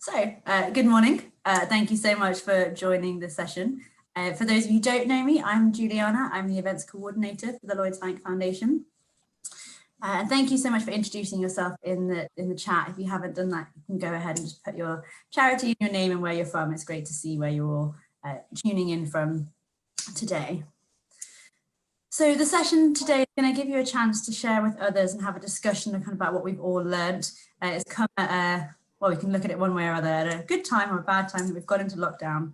Good morning. Thank you so much for joining this session. For those of you who don't know me, I'm Juliana. I'm the events coordinator for the Lloyds Bank Foundation. And thank you so much for introducing yourself in the chat. If you haven't done that, you can go ahead and just put your charity, your name and where you're from. It's great to see where you're all tuning in from today. So the session today is going to give you a chance to share with others and have a discussion kind of about what we've all learned. It's come at well, we can look at it one way or other, at a good time or a bad time. We've got into lockdown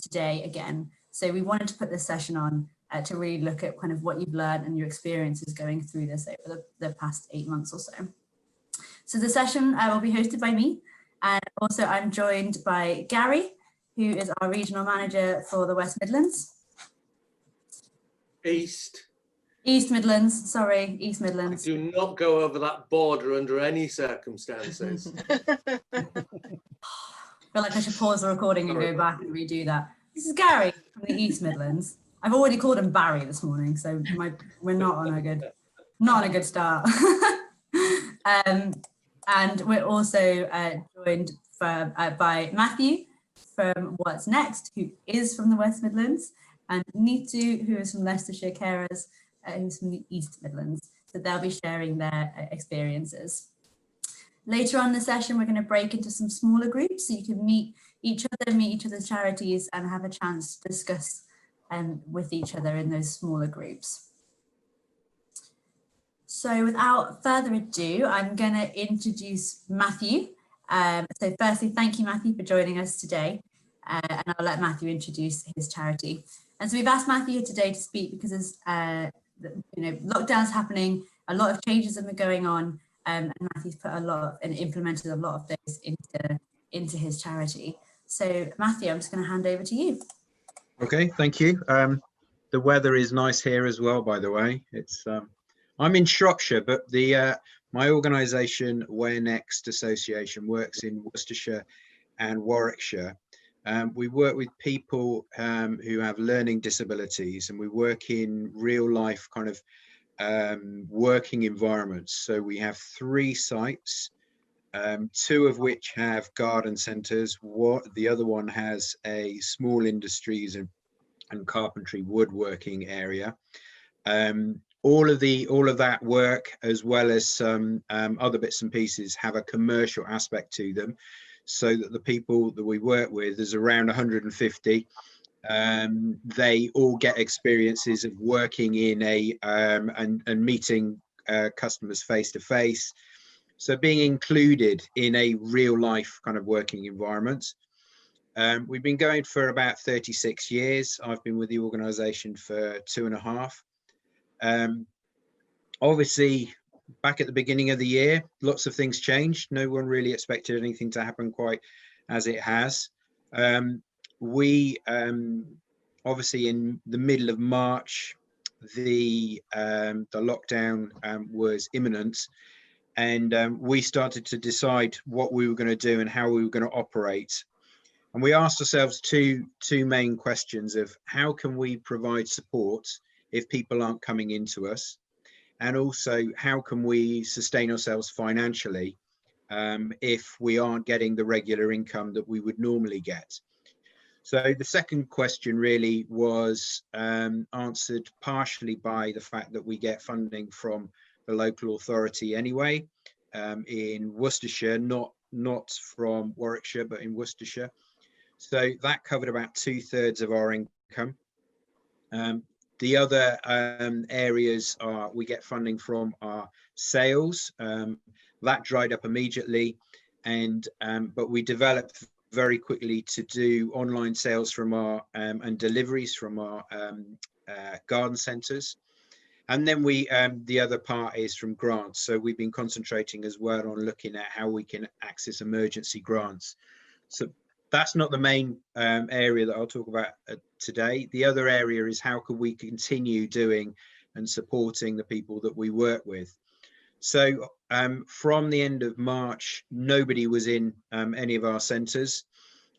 today again. So we wanted to put this session on to really look at kind of what you've learned and your experiences going through this over the past 8 months or so. So the session will be hosted by me. And also I'm joined by Gary, who is our regional manager for the West Midlands. East Midlands, sorry, East Midlands. I do not go over that border under any circumstances. I feel like I should pause the recording and go back and redo that. This is Gary from the East Midlands. I've already called him Barry this morning, so we're not on a good start. And we're also joined by Matthew from What's Next, who is from the West Midlands, and Neetu, who is from Leicestershire Carers, who's from the East Midlands. So they'll be sharing their experiences. Later on in the session, we're going to break into some smaller groups so you can meet each other's charities and have a chance to discuss with each other in those smaller groups. So without further ado, I'm going to introduce Matthew. So firstly, thank you, Matthew, for joining us today. And I'll let Matthew introduce his charity. And so we've asked Matthew today to speak because there's lockdown's happening, a lot of changes have been going on, and Matthew's put a lot and implemented a lot of those into his charity. So Matthew, I'm just going to hand over to you. Okay, thank you. The weather is nice here as well, by the way. It's I'm in Shropshire, but my organisation, Where Next Association, works in Worcestershire and Warwickshire. We work with people who have learning disabilities, and we work in real life kind of working environments. So we have 3 sites, 2 of which have garden centres. The other one has a small industries and carpentry woodworking area. All of that work, as well as some other bits and pieces, have a commercial aspect to them, so that the people that we work with, there's around 150, they all get experiences of working in and meeting customers face to face. So being included in a real life kind of working environment. We've been going for about 36 years. I've been with the organisation for 2.5. Obviously, back at the beginning of the year, lots of things changed. No one really expected anything to happen quite as it has. We obviously in the middle of March, the lockdown was imminent, and we started to decide what we were going to do and how we were going to operate. And we asked ourselves two main questions of how can we provide support if people aren't coming into us, and also how can we sustain ourselves financially if we aren't getting the regular income that we would normally get. So the second question really was answered partially by the fact that we get funding from the local authority anyway, in Worcestershire, not from Warwickshire, but in Worcestershire. So that covered about 2/3 of our income. The other areas we get funding from our sales. That dried up immediately, and but we developed very quickly to do online sales from our and deliveries from our garden centres. And then the other part is from grants. So we've been concentrating as well on looking at how we can access emergency grants. So that's not the main area that I'll talk about today. The other area is how can we continue doing and supporting the people that we work with. So from the end of March, nobody was in any of our centres.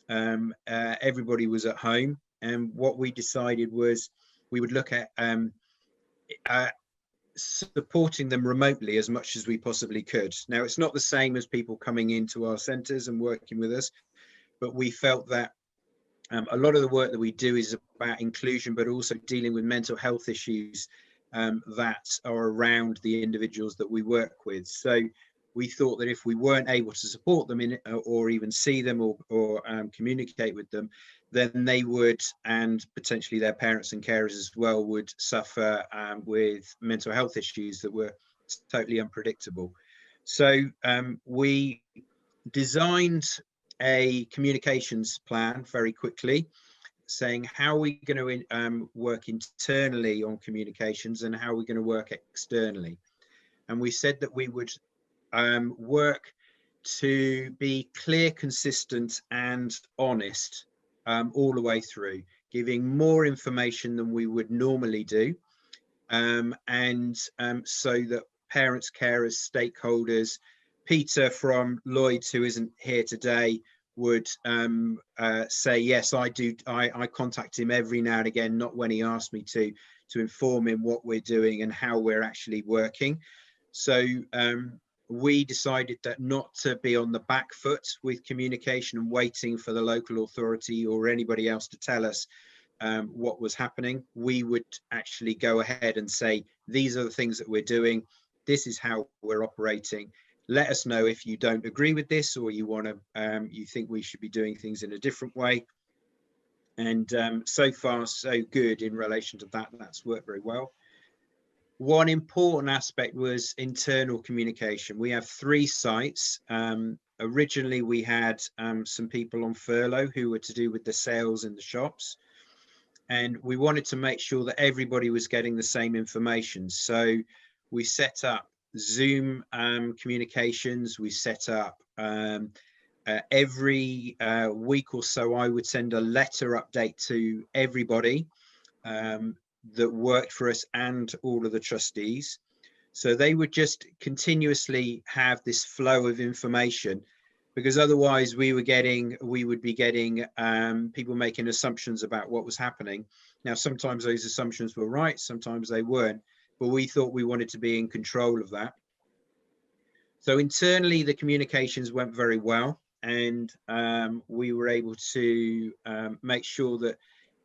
Everybody was at home. And what we decided was we would look at supporting them remotely as much as we possibly could. Now, it's not the same as people coming into our centres and working with us, but we felt that a lot of the work that we do is about inclusion, but also dealing with mental health issues that are around the individuals that we work with. So we thought that if we weren't able to support them in it, or even see them or communicate with them, then they would, and potentially their parents and carers as well, would suffer with mental health issues that were totally unpredictable. So we designed a communications plan very quickly, saying how are we going to work internally on communications and how are we going to work externally. And we said that we would work to be clear, consistent and honest all the way through, giving more information than we would normally do, so that parents, carers, stakeholders, Peter from Lloyds, who isn't here today, would say, yes, I do. I contact him every now and again, not when he asked me to inform him what we're doing and how we're actually working. So we decided that not to be on the back foot with communication and waiting for the local authority or anybody else to tell us what was happening. We would actually go ahead and say, these are the things that we're doing. This is how we're operating. Let us know if you don't agree with this, or you want to, you think we should be doing things in a different way. And so far, so good in relation to that. That's worked very well. One important aspect was internal communication. We have 3 sites. Originally, we had some people on furlough who were to do with the sales in the shops. And we wanted to make sure that everybody was getting the same information. So we set up Zoom communications. We set up every week or so, I would send a letter update to everybody that worked for us and all of the trustees. So they would just continuously have this flow of information, because otherwise we would be getting people making assumptions about what was happening. Now, sometimes those assumptions were right, sometimes they weren't, but we thought we wanted to be in control of that. So internally, the communications went very well, and we were able to make sure that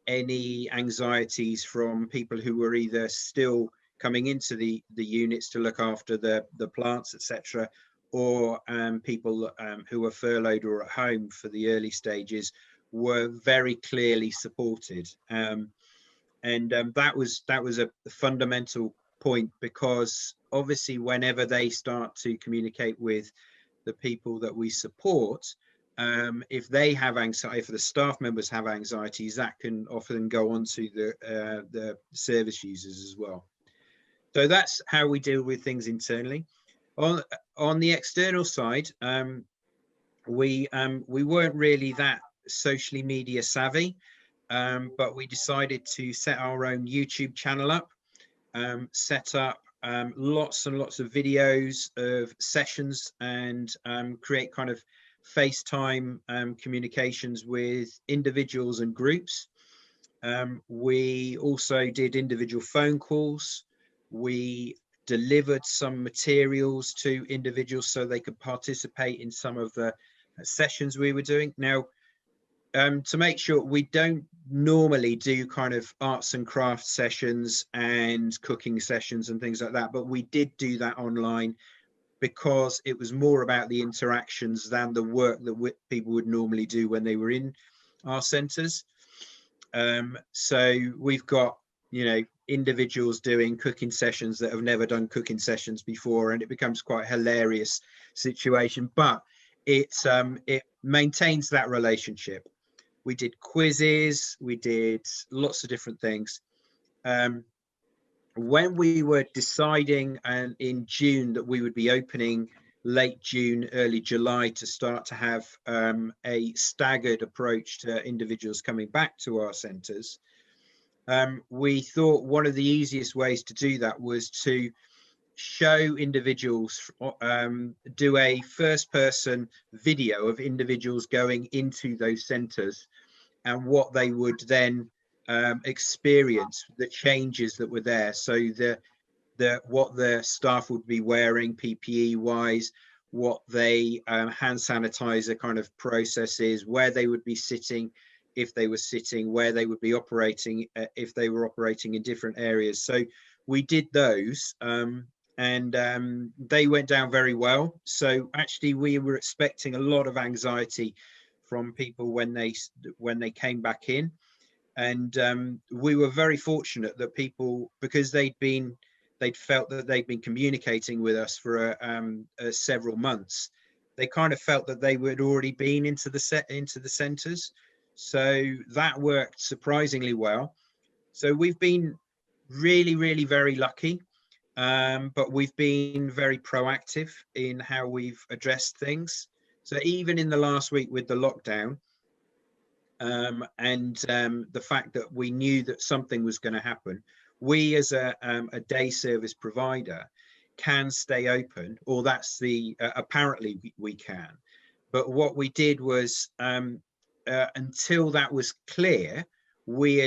any anxieties from people who were either still coming into the units to look after the plants, etc., or people who were furloughed or at home for the early stages, were very clearly supported. That was a fundamental point, because obviously whenever they start to communicate with the people that we support, if they have anxiety, if the staff members have anxieties, that can often go on to the service users as well. So that's how we deal with things internally. On the external side, we weren't really that socially media savvy, but we decided to set our own YouTube channel up, set up lots and lots of videos of sessions, and create kind of FaceTime communications with individuals and groups. We also did individual phone calls. We delivered some materials to individuals so they could participate in some of the sessions we were doing. Now, to make sure, we don't normally do kind of arts and crafts sessions and cooking sessions and things like that, but we did do that online because it was more about the interactions than the work that people would normally do when they were in our centres. So we've got, you know, individuals doing cooking sessions that have never done cooking sessions before, and it becomes quite a hilarious situation, but it maintains that relationship. We did quizzes, we did lots of different things. When we were deciding in June that we would be opening late June, early July, to start to have a staggered approach to individuals coming back to our centres, we thought one of the easiest ways to do that was to show individuals, do a first-person video of individuals going into those centres and what they would then experience, the changes that were there. So the what the staff would be wearing PPE wise, what they hand sanitizer kind of processes, where they would be sitting if they were sitting, where they would be operating if they were operating in different areas. So we did those, and they went down very well. So actually we were expecting a lot of anxiety from people when they came back in, and we were very fortunate that people, because they'd felt that they'd been communicating with us for several months, they kind of felt that they had already been into the centres. So that worked surprisingly well. So we've been really, really very lucky, but we've been very proactive in how we've addressed things. So even in the last week with the lockdown, and the fact that we knew that something was going to happen, we as a day service provider can stay open, or that's the apparently we can. But what we did was, until that was clear, we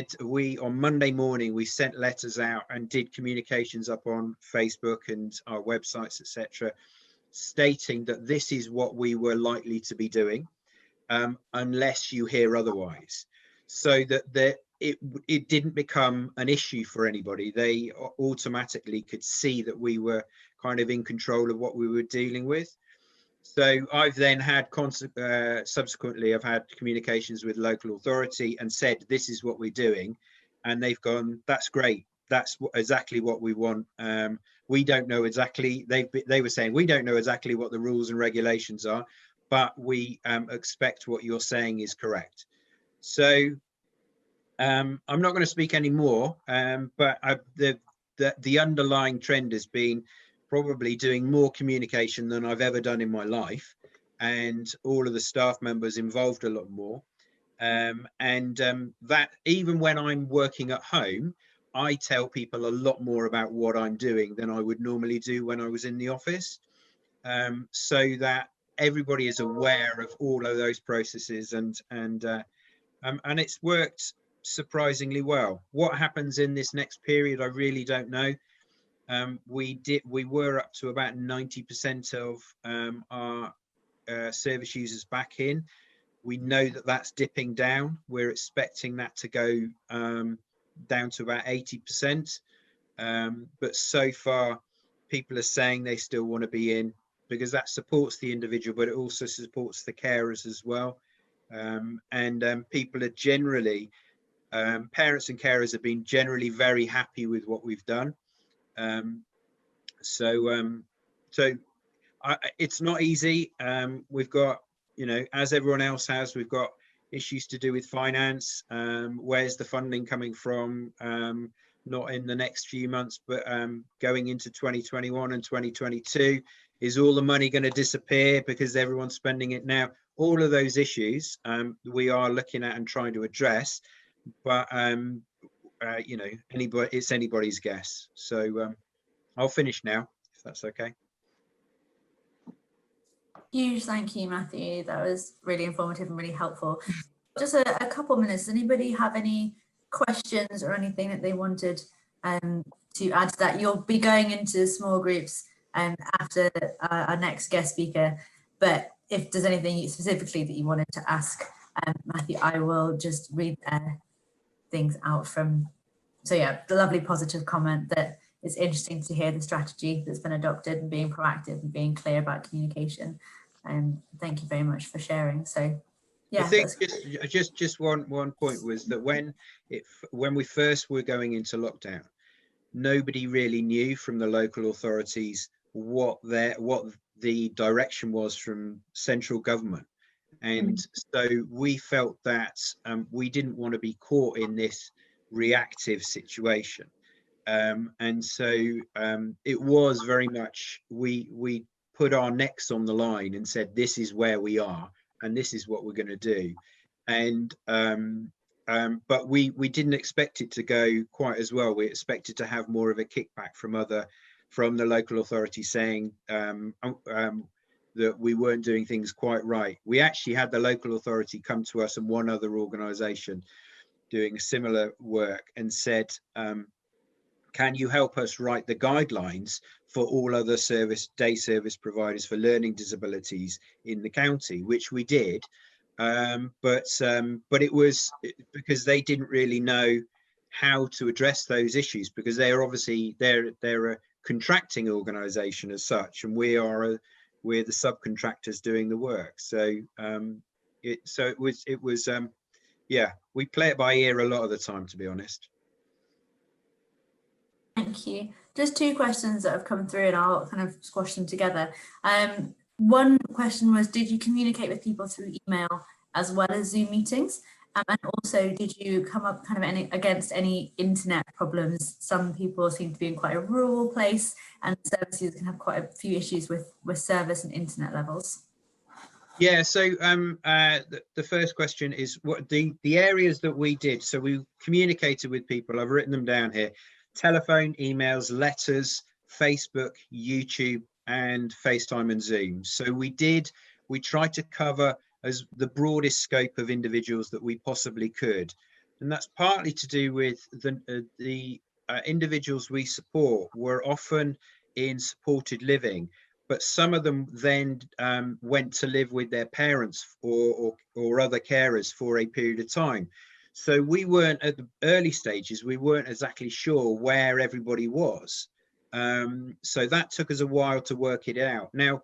on Monday morning we sent letters out and did communications up on Facebook and our websites, etc., stating that this is what we were likely to be doing, unless you hear otherwise, so that it didn't become an issue for anybody. They automatically could see that we were kind of in control of what we were dealing with. So I've then had subsequently I've had communications with local authority and said this is what we're doing, and they've gone, that's great, that's exactly what we want. We don't know exactly, they were saying we don't know exactly what the rules and regulations are, but we expect what you're saying is correct. So I'm not going to speak anymore, but the underlying trend has been probably doing more communication than I've ever done in my life, and all of the staff members involved a lot more. That even when I'm working at home, I tell people a lot more about what I'm doing than I would normally do when I was in the office, so that everybody is aware of all of those processes, and it's worked surprisingly well. What happens in this next period, I really don't know. We were up to about 90% of our service users back in. We know that that's dipping down. We're expecting that to go down to about 80%. But so far, people are saying they still want to be in, because that supports the individual, but it also supports the carers as well. People are generally, parents and carers have been generally very happy with what we've done. It's not easy. We've got, as everyone else has, we've got issues to do with finance. Where's the funding coming from? Not in the next few months, but going into 2021 and 2022. Is all the money going to disappear because everyone's spending it now? All of those issues we are looking at and trying to address, but it's anybody's guess. So I'll finish now, if that's okay. Huge thank you, Matthew. That was really informative and really helpful. Just a couple minutes. Does anybody have any questions or anything that they wanted to add to that? You'll be going into small groups after our next guest speaker, but if there's anything specifically that you wanted to ask Matthew, I will just read things out from. So yeah, the lovely positive comment that it's interesting to hear the strategy that's been adopted and being proactive and being clear about communication. Thank you very much for sharing. So yeah, I think just one point was that when we first were going into lockdown, nobody really knew from the local authorities what the direction was from central government, and so we felt that we didn't want to be caught in this reactive situation, and so it was very much we put our necks on the line and said, this is where we are and this is what we're going to do. And but we didn't expect it to go quite as well. We expected to have more of a kickback from the local authority saying that we weren't doing things quite right. We actually had the local authority come to us and one other organisation doing similar work and said, can you help us write the guidelines for all other day service providers for learning disabilities in the county, which we did. But it was because they didn't really know how to address those issues, because they're a contracting organisation as such, and we're the subcontractors doing the work. So yeah, we play it by ear a lot of the time, to be honest. Thank you. Just two questions that have come through, and I'll kind of squash them together. One question was, did you communicate with people through email as well as Zoom meetings? And also, did you come up kind of against any internet problems? Some people seem to be in quite a rural place, and services can have quite a few issues with service and internet levels. Yeah, so the first question is what the areas that we did. So we communicated with people. I've written them down here: telephone, emails, letters, Facebook, YouTube, and FaceTime and Zoom. So we tried to cover as the broadest scope of individuals that we possibly could, and that's partly to do with the individuals we support were often in supported living, but some of them then went to live with their parents or other carers for a period of time. So we weren't, at the early stages, we weren't exactly sure where everybody was. So that took us a while to work it out. Now,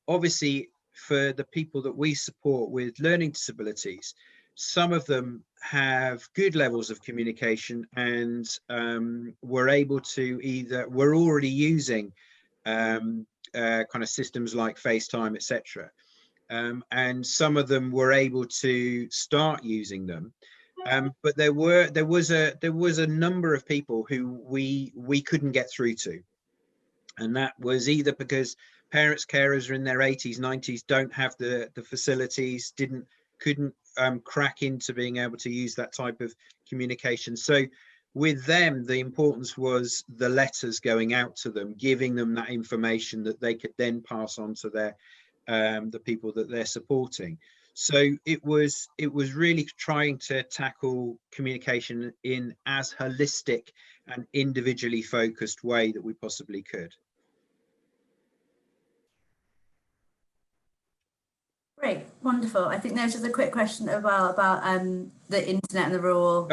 obviously, for the people that we support with learning disabilities, some of them have good levels of communication and were able to we're already using kind of systems like FaceTime, etc. And some of them were able to start using them. But there was a number of people who we couldn't get through to, and that was either because parents, carers are in their 80s, 90s, don't have the facilities, couldn't crack into being able to use that type of communication. So with them, the importance was the letters going out to them, giving them that information that they could then pass on to their the people that they're supporting. So it was really trying to tackle communication in as holistic and individually focused way that we possibly could. Great, wonderful. I think there's just a quick question as well about the internet and the rural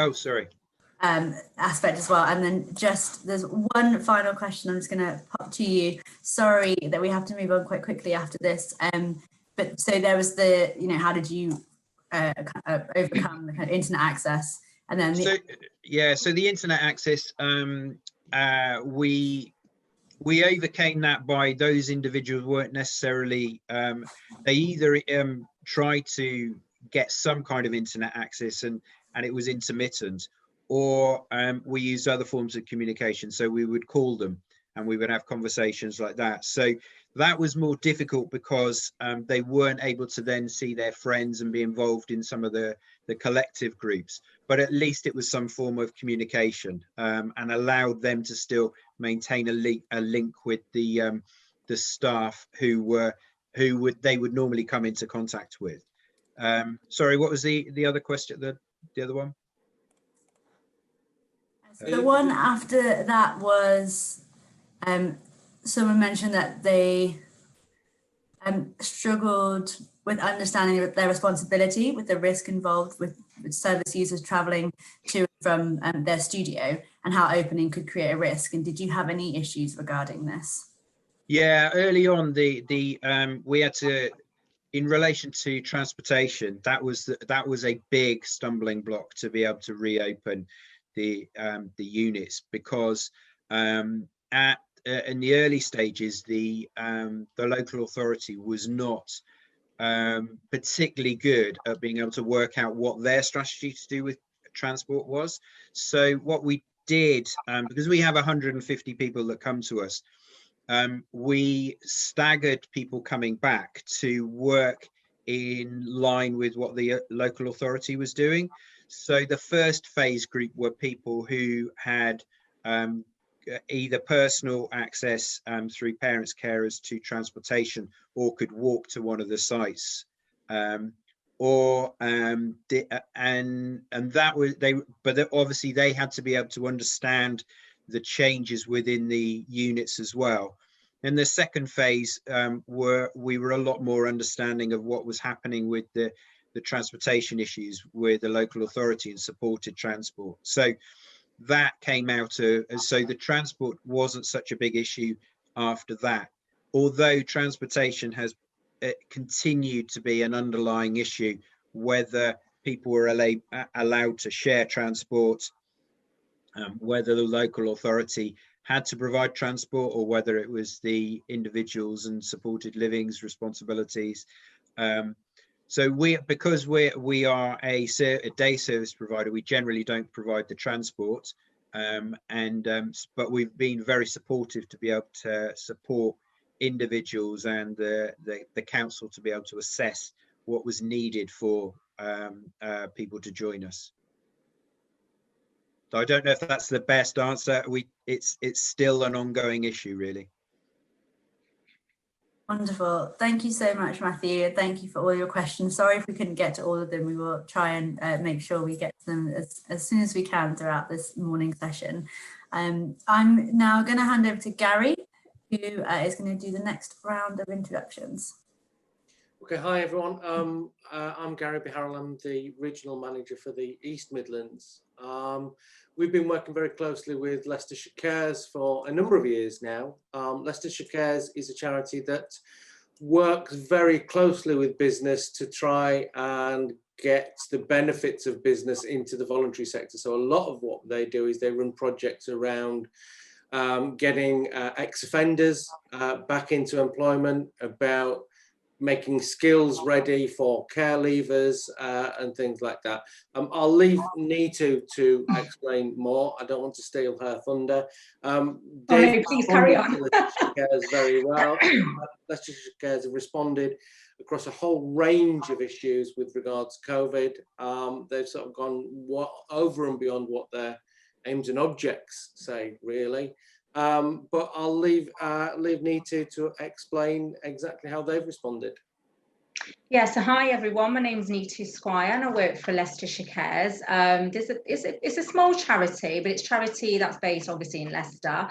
aspect as well. And then there's one final question I'm just going to pop to you. Sorry that we have to move on quite quickly after this. But so there was how did you overcome the kind of internet access? And then so the internet access, we overcame that by those individuals weren't necessarily, they either tried to get some kind of internet access and it was intermittent, or we used other forms of communication. So we would call them and we would have conversations like that. So that was more difficult because they weren't able to then see their friends and be involved in some of the collective groups, but at least it was some form of communication and allowed them to still maintain a link with the staff who they would normally come into contact with. Sorry, what was the other question? The other one? The one after that was someone mentioned that they struggled with understanding their responsibility with the risk involved with service users travelling to and from their studio, and how opening could create a risk. And did you have any issues regarding this? Yeah, early on, we had to, in relation to transportation, that was a big stumbling block to be able to reopen the units, because in the early stages, the local authority was not particularly good at being able to work out what their strategy to do with transport was. So what we did, because we have 150 people that come to us, we staggered people coming back to work in line with what the local authority was doing. So the first phase group were people who had either personal access through parents, carers to transportation, or could walk to one of the sites, and that was but obviously they had to be able to understand the changes within the units as well. In the second phase, we were a lot more understanding of what was happening with the transportation issues with the local authority and supported transport. So that came out so the transport wasn't such a big issue after that, although transportation has continued to be an underlying issue, whether people were allowed to share transport, whether the local authority had to provide transport, or whether it was the individuals and supported living's responsibilities. So because we are a day service provider, we generally don't provide the transport, but we've been very supportive to be able to support individuals and the council to be able to assess what was needed for people to join us. So I don't know if that's the best answer. It's still an ongoing issue, really. Wonderful. Thank you so much, Matthew. Thank you for all your questions. Sorry if we couldn't get to all of them. We will try and make sure we get to them as soon as we can throughout this morning session. I'm now going to hand over to Gary, who is going to do the next round of introductions. Okay, hi everyone. I'm Gary Beharrell. I'm the regional manager for the East Midlands. We've been working very closely with Leicestershire Cares for a number of years now. Leicestershire Cares is a charity that works very closely with business to try and get the benefits of business into the voluntary sector. So a lot of what they do is they run projects around getting ex-offenders back into employment, about making skills ready for care leavers and things like that. I'll leave Neetu to explain more. I don't want to steal her thunder. Please carry on. Leicestershire Cares very well. Leicestershire Cares have responded across a whole range of issues with regards to COVID. They've sort of gone over and beyond what their aims and objects say, really. But I'll leave Neetu to explain exactly how they've responded. Yeah, so hi everyone, my name's Neetu Squire and I work for Leicestershire Cares. It's a small charity, but it's charity that's based obviously in Leicester.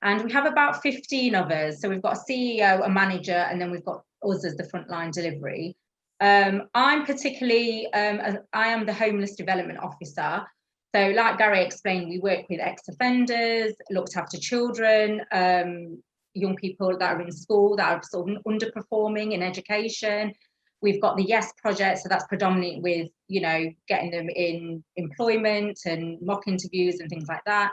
And we have about 15 of us. So we've got a CEO, a manager, and then we've got us as the frontline delivery. I'm particularly, I am the Homeless Development Officer. So like Gary explained, we work with ex-offenders, looked after children, young people that are in school that are sort of underperforming in education. We've got the Yes Project, so that's predominant with, you know, getting them in employment and mock interviews and things like that.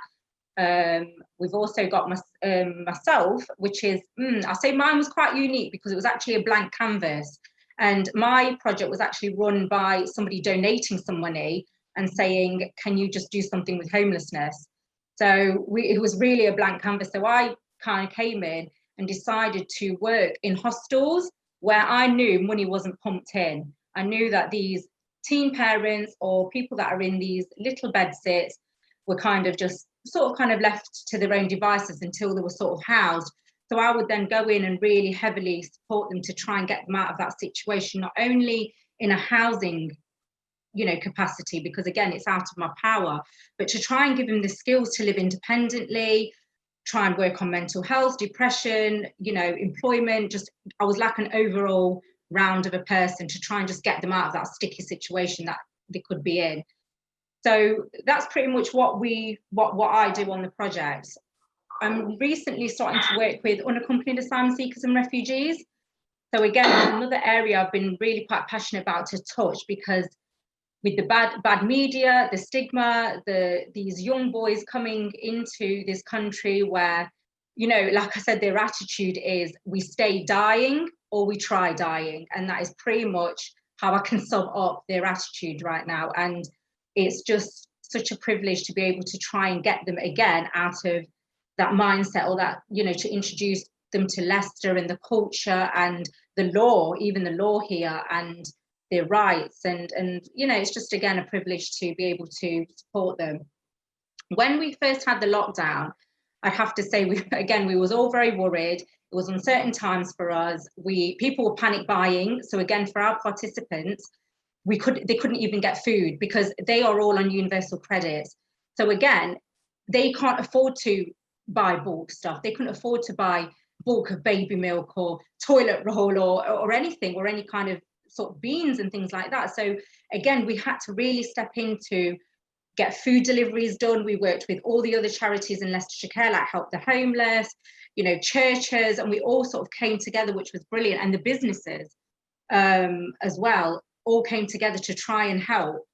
We've also got myself, which is, I say mine was quite unique because it was actually a blank canvas. And my project was actually run by somebody donating some money and saying, can you just do something with homelessness? So it was really a blank canvas. So I kind of came in and decided to work in hostels where I knew money wasn't pumped in. I knew that these teen parents or people that are in these little bed sits were kind of just sort of left to their own devices until they were sort of housed. So I would then go in and really heavily support them to try and get them out of that situation, not only in a housing capacity, because again, it's out of my power, but to try and give them the skills to live independently, try and work on mental health, depression, employment. Just, I was like an overall round of a person to try and just get them out of that sticky situation that they could be in. So that's pretty much what I do on the project. I'm recently starting to work with unaccompanied asylum seekers and refugees. So again, another area I've been really quite passionate about to touch, because with the bad media, the stigma, these young boys coming into this country where, like I said, their attitude is we stay dying or we try dying. And that is pretty much how I can sum up their attitude right now. And it's just such a privilege to be able to try and get them again out of that mindset, or that, to introduce them to Leicester and the culture and the law, even the law here, and their rights, and it's just again a privilege to be able to support them. When we first had the lockdown, I'd have to say we was all very worried. It was uncertain times for us. People were panic buying. So again, for our participants, they couldn't even get food because they are all on universal credit. So again, they can't afford to buy bulk stuff. They couldn't afford to buy bulk of baby milk or toilet roll or anything, or any kind of sort of beans and things like that. So again, we had to really step into get food deliveries done. We worked with all the other charities in Leicestershire Care, like Help the Homeless, you know, churches, and we all sort of came together, which was brilliant. And the businesses as well all came together to try and help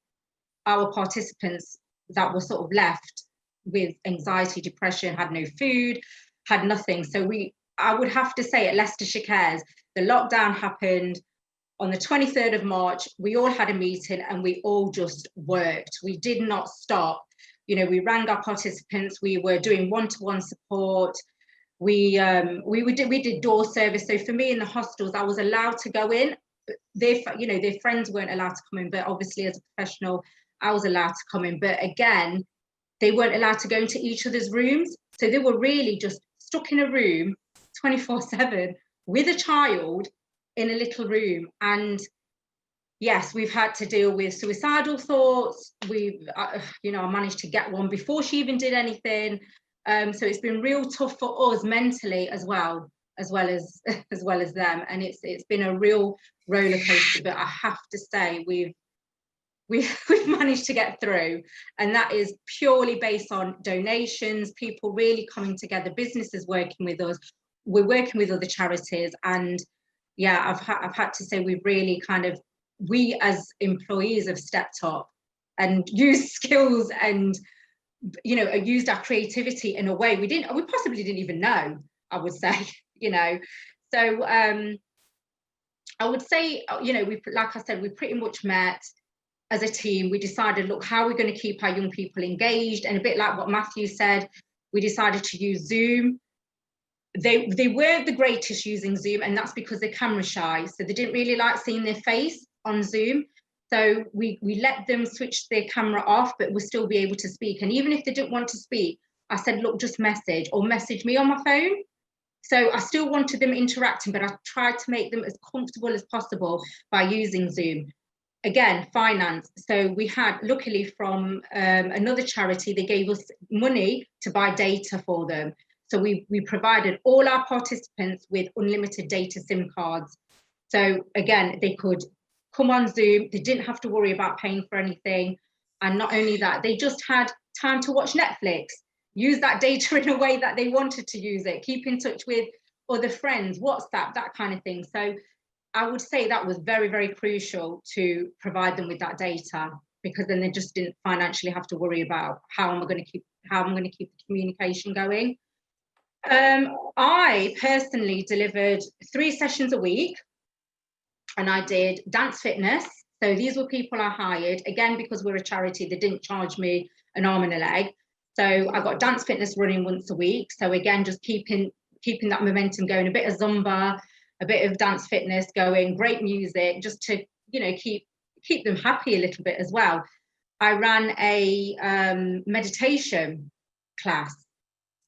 our participants that were sort of left with anxiety, depression, had no food, had nothing. So I would have to say at Leicestershire Cares, the lockdown happened on the 23rd of March. We all had a meeting and we all just worked. We did not stop. You know, we rang our participants. We were doing one-to-one support. We did door service. So for me in the hostels, I was allowed to go in. Their friends weren't allowed to come in, but obviously as a professional, I was allowed to come in. But again, they weren't allowed to go into each other's rooms. So they were really just stuck in a room 24/7 with a child in a little room. And yes, we've had to deal with suicidal thoughts. I managed to get one before she even did anything. So it's been real tough for us mentally as well as them. And it's been a real roller coaster, but I have to say we've managed to get through, and that is purely based on donations, people really coming together, businesses working with us. We're working with other charities, and yeah, I've had to say we've really we as employees have stepped up and used skills and used our creativity in a way we possibly didn't even know, I would say. So I would say like I said, we pretty much met as a team. We decided, look, how are we going to keep our young people engaged? And a bit like what Matthew said, we decided to use Zoom. They weren't the greatest using Zoom, and that's because they're camera shy, so they didn't really like seeing their face on Zoom. So we let them switch their camera off, but we'll still be able to speak. And even if they didn't want to speak, I said, look, just message or message me on my phone. So I still wanted them interacting, but I tried to make them as comfortable as possible by using Zoom. Again, finance. So we had, luckily from another charity, they gave us money to buy data for them. So we provided all our participants with unlimited data SIM cards. So again, they could come on Zoom. They didn't have to worry about paying for anything. And not only that, they just had time to watch Netflix, use that data in a way that they wanted to use it, keep in touch with other friends, WhatsApp, that kind of thing. So I would say that was very, very crucial to provide them with that data, because then they just didn't financially have to worry about how am I going to keep the communication going. I personally delivered 3 sessions a week, and I did dance fitness. So these were people I hired, again, because we're a charity, they didn't charge me an arm and a leg. So I got dance fitness running once a week. So again, just keeping that momentum going, a bit of Zumba, a bit of dance fitness going, great music, just to, keep them happy a little bit as well. I ran a meditation class,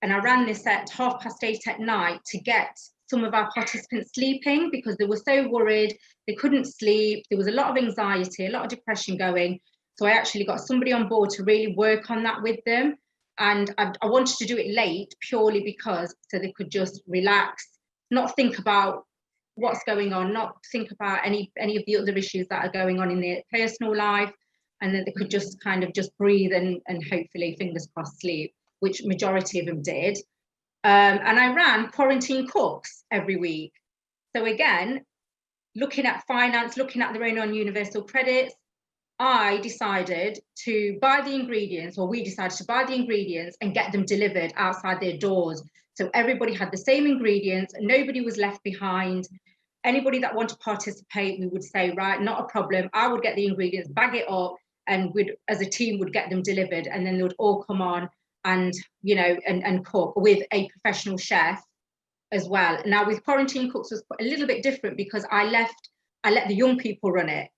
and I ran this at 8:30 at night to get some of our participants sleeping, because they were so worried, they couldn't sleep. There was a lot of anxiety, a lot of depression going. So I actually got somebody on board to really work on that with them. And I wanted to do it late purely because so they could just relax, not think about what's going on, not think about any of the other issues that are going on in their personal life, and then they could just just breathe and hopefully, fingers crossed, sleep, which majority of them did. And I ran quarantine cooks every week. So again, looking at finance, looking at their own universal credits, I decided to buy the ingredients, or we decided to buy the ingredients and get them delivered outside their doors. So everybody had the same ingredients, nobody was left behind. Anybody that wanted to participate, we would say, right, not a problem. I would get the ingredients, bag it up, and as a team would get them delivered, and then they would all come on and and cook with a professional chef as well. Now with quarantine cooks was a little bit different, because I let the young people run it.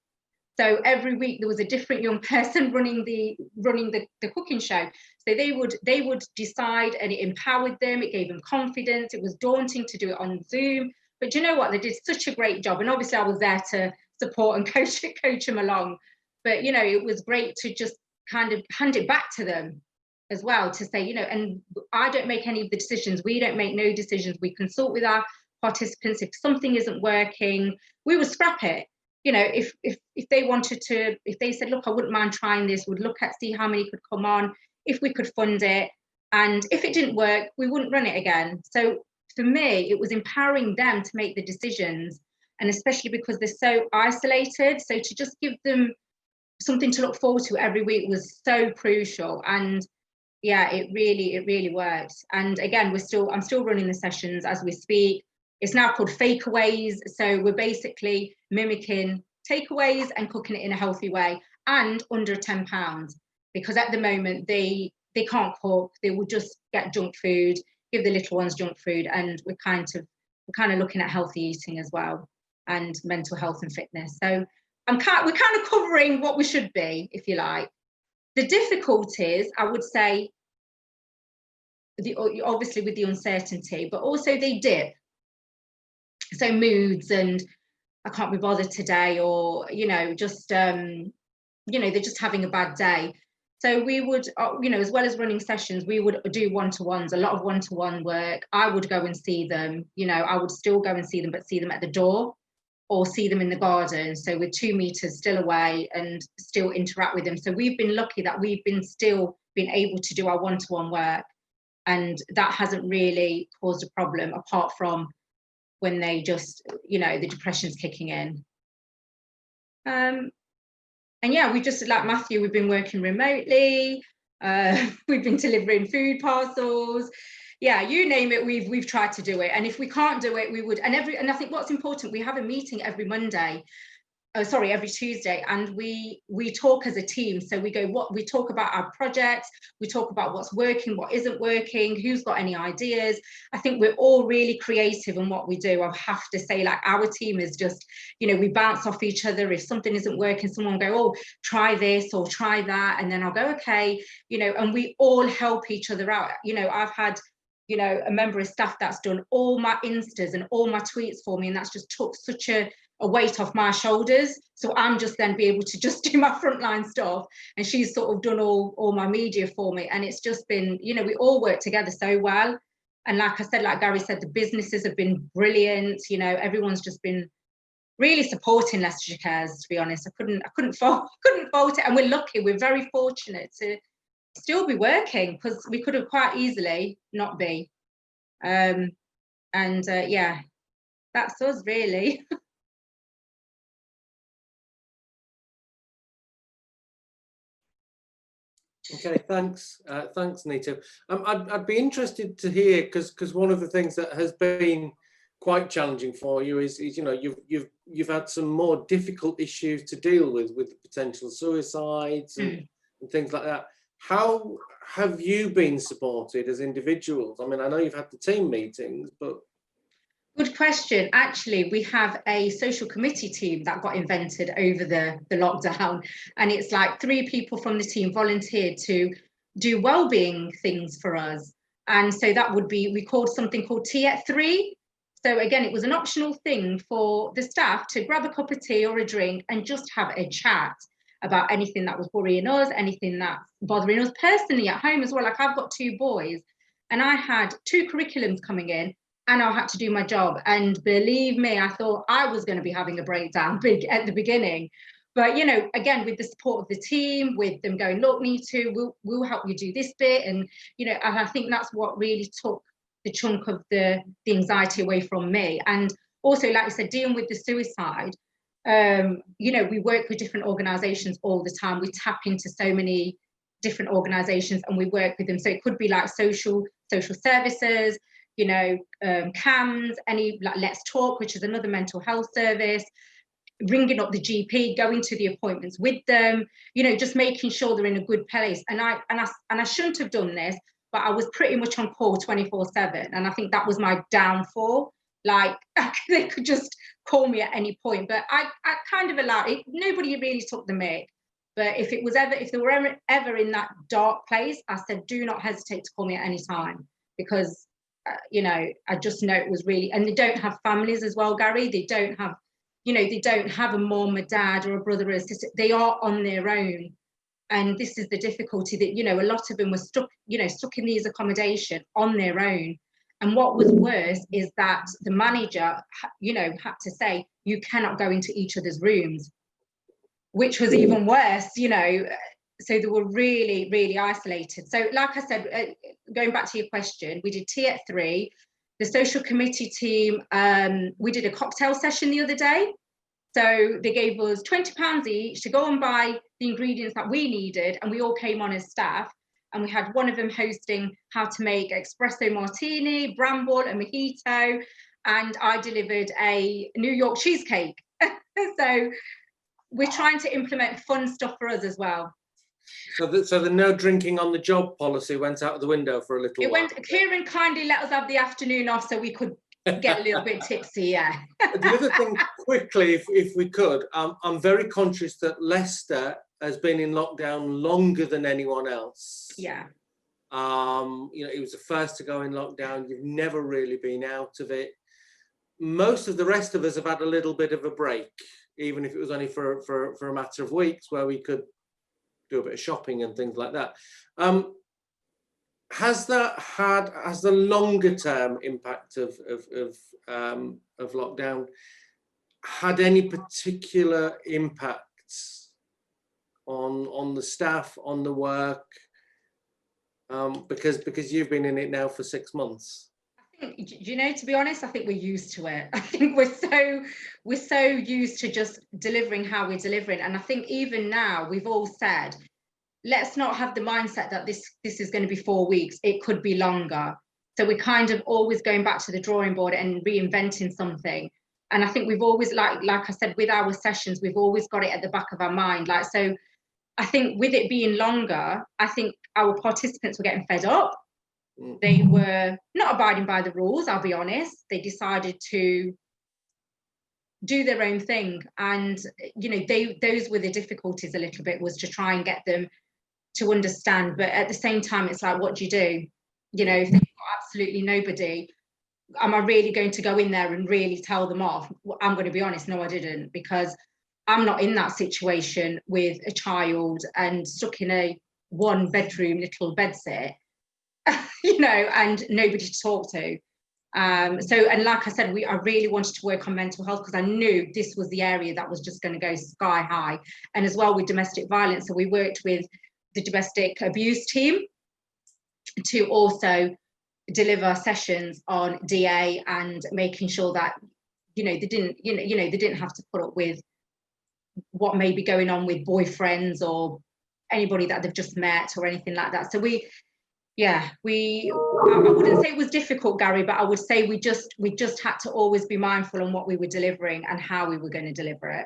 So every week there was a different young person running the cooking show. So they would decide, and it empowered them, it gave them confidence. It was daunting to do it on Zoom, but you know what, they did such a great job. And obviously I was there to support and coach them along. But it was great to just hand it back to them as well, to say, you know, and I don't make any of the decisions. We don't make no decisions. We consult with our participants. If something isn't working, we would scrap it. You know, if they wanted to, if they said, look, I wouldn't mind trying this, we'd look at, see how many could come on, if we could fund it. And if it didn't work, we wouldn't run it again. So for me, it was empowering them to make the decisions. And especially because they're so isolated. So to just give them something to look forward to every week was so crucial. And yeah, it really worked. And again, I'm still running the sessions as we speak. It's now called fakeaways. So we're basically mimicking takeaways and cooking it in a healthy way and under £10, because at the moment they can't cook. They will just get junk food, give the little ones junk food, and we're kind of looking at healthy eating as well, and mental health and fitness. So we're kind of covering what we should be, if you like. The difficulties, I would say, obviously with the uncertainty, but also they dip. So moods and I can't be bothered today, or, you know, just, you know, they're just having a bad day. So we would, you know, as well as running sessions, we would do one-to-ones, a lot of one-to-one work. I would go and see them, you know, I would still go and see them, but see them at the door or see them in the garden. So we're 2 meters still away and still interact with them. So we've been lucky that we've been able to do our one-to-one work. And that hasn't really caused a problem, apart from when they just, you know, the depression's kicking in. And yeah, we just, like Matthew, we've been working remotely. We've been delivering food parcels. Yeah, you name it, we've tried to do it. And if we can't do it, we would. And I think what's important, we have a meeting every Monday. Every Tuesday, and we talk as a team. So we talk about our projects, we talk about what's working, what isn't working, who's got any ideas. I think we're all really creative in what we do. I have to say, like, our team is just, you know, we bounce off each other. If something isn't working, someone will go, oh, try this or try that, and then I'll go, okay, you know, and we all help each other out. You know, I've had, you know, a member of staff that's done all my Instas and all my tweets for me, and that's just took such a weight off my shoulders. So I'm just then be able to just do my frontline stuff, and she's sort of done all my media for me. And it's just been, you know, we all work together so well. And like I said, like Gary said, the businesses have been brilliant. You know, everyone's just been really supporting Leicestershire Cares, to be honest. I couldn't fault it. And we're lucky, we're very fortunate to still be working, because we could have quite easily not be. Yeah, that's us really. Okay, thanks, Neetu. I'd be interested to hear, because one of the things that has been quite challenging for you is you know, you've had some more difficult issues to deal with potential suicides and things like that. How have you been supported as individuals? I mean, I know you've had the team meetings, but... Good question. Actually, we have a social committee team that got invented over the lockdown, and it's like 3 people from the team volunteered to do well-being things for us. And so that would be, we called something called Tea at 3. So again, it was an optional thing for the staff to grab a cup of tea or a drink and just have a chat about anything that was worrying us, anything that's bothering us personally at home as well. Like, I've got 2 boys, and I had 2 curriculums coming in, and I had to do my job. And believe me, I thought I was going to be having a breakdown at the beginning. But, you know, again, with the support of the team, with them going, look, Neetu, we'll help you do this bit. And, you know, and I think that's what really took the chunk of the anxiety away from me. And also, like I said, dealing with the suicide, you know, we work with different organisations all the time. We tap into so many different organisations and we work with them. So it could be like social services, you know, CAMS, any like Let's Talk, which is another mental health service, ringing up the GP, going to the appointments with them, you know, just making sure they're in a good place. And I shouldn't have done this, but I was pretty much on call 24/7. And I think that was my downfall. Like, they could just call me at any point, but I kind of allowed it. Nobody really took the mic. But if they were ever in that dark place, I said, do not hesitate to call me at any time, because you know, I just know it was really, and they don't have families as well, Gary. They don't have, you know, they don't have a mom, a dad, or a brother or a sister. They are on their own. And this is the difficulty that, you know, a lot of them were stuck in these accommodation on their own. And what was worse is that the manager, you know, had to say, you cannot go into each other's rooms, which was even worse, you know. So they were really, really isolated. So like I said, going back to your question, we did tea at 3. The social committee team, we did a cocktail session the other day. So they gave us £20 each to go and buy the ingredients that we needed, and we all came on as staff. And we had one of them hosting how to make espresso martini, bramble, a mojito, and I delivered a New York cheesecake. So we're trying to implement fun stuff for us as well. So the no drinking on the job policy went out of the window for a little while. Kieran kindly let us have the afternoon off so we could get a little bit tipsy, yeah. The other thing, quickly, if we could, I'm very conscious that Leicester has been in lockdown longer than anyone else. Yeah. You know, it was the first to go in lockdown. You've never really been out of it. Most of the rest of us have had a little bit of a break, even if it was only for a matter of weeks, where we could do a bit of shopping and things like that. Has the longer term impact of lockdown had any particular impacts on the staff, on the work? Because you've been in it now for 6 months. I think, you know, to be honest, I think we're used to it. I think we're so used to just delivering how we're delivering. And I think even now we've all said, let's not have the mindset that this is going to be 4 weeks. It could be longer. So we're kind of always going back to the drawing board and reinventing something. And I think we've always, like I said, with our sessions, we've always got it at the back of our mind. Like, so I think with it being longer, I think our participants were getting fed up. They were not abiding by the rules, I'll be honest. They decided to do their own thing. And, you know, those were the difficulties a little bit, was to try and get them to understand. But at the same time, it's like, what do? You know, if they've got absolutely nobody, am I really going to go in there and really tell them off? I'm going to be honest, no, I didn't, because I'm not in that situation with a child and stuck in a 1-bedroom little bedsit, you know, and nobody to talk to. And like I said, I really wanted to work on mental health because I knew this was the area that was just going to go sky high. And as well with domestic violence, so we worked with the domestic abuse team to also deliver sessions on DA and making sure that, you know, they didn't have to put up with what may be going on with boyfriends or anybody that they've just met or anything like that. So I wouldn't say it was difficult, Gary, but I would say we just had to always be mindful on what we were delivering and how we were going to deliver it.